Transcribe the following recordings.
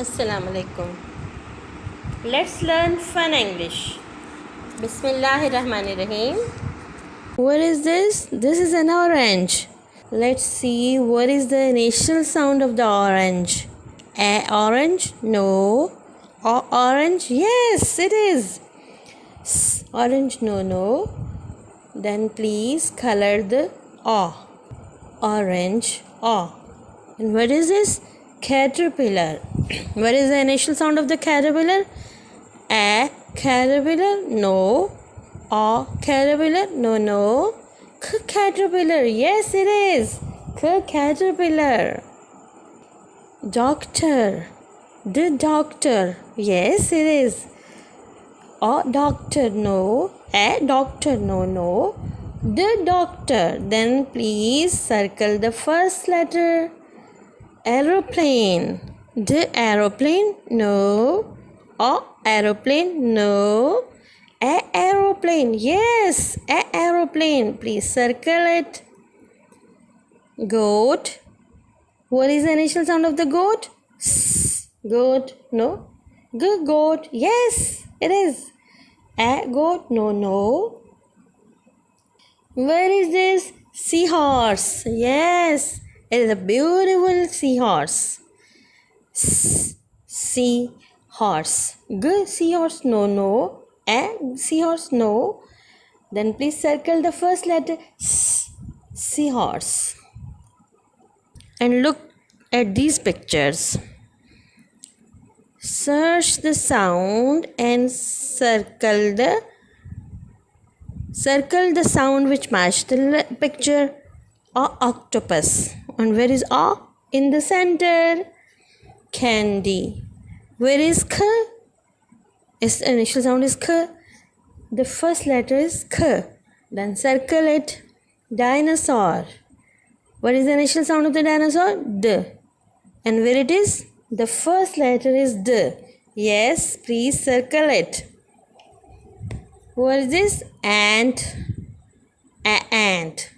Assalamu alaikum. Let's learn fun English. Bismillahirrahmanirrahim. What is this? This is an orange. Let's see what is the initial sound of the orange. A orange? No. Orange? Yes, it is. Orange? No. Then please color the O. Orange. O. And what is this? Caterpillar. What is the initial sound of the caterpillar? A caterpillar? No. A caterpillar? No. Caterpillar. Yes, it is. Caterpillar. Doctor. The doctor. Yes, it is. A doctor. No. A doctor. No. The doctor. Then please circle the first letter. Aeroplane. The aeroplane? No. A aeroplane? No. A aeroplane. Yes, a aeroplane. Please circle it. Goat. What is the initial sound of the goat? S. Goat. No. Goat. Yes, it is. A goat. No. Where is this? Seahorse. Yes, it is a beautiful seahorse. Seahorse. Seahorse. No. A seahorse. No. Then please circle the first letter. Seahorse. And look at these pictures. Search the sound and circle the sound which match the picture. A octopus. And where is A? In the center. Candy. Where is K? Its initial sound is K. The first letter is K. Then circle it. Dinosaur. What is the initial sound of the dinosaur? D. And where it is? The first letter is D. Yes, please circle it. What is this? Ant. Ant.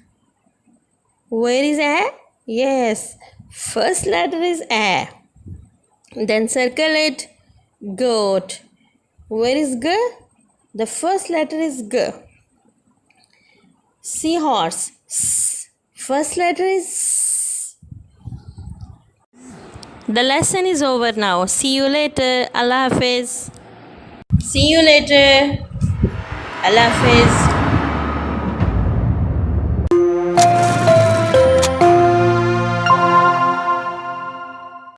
Where is A? Yes, first letter is A. Then circle it. Goat. Where is G? The first letter is G. Seahorse. S. First letter is S. The lesson is over now. See you later. Allah Hafiz. See you later. Allah Hafiz.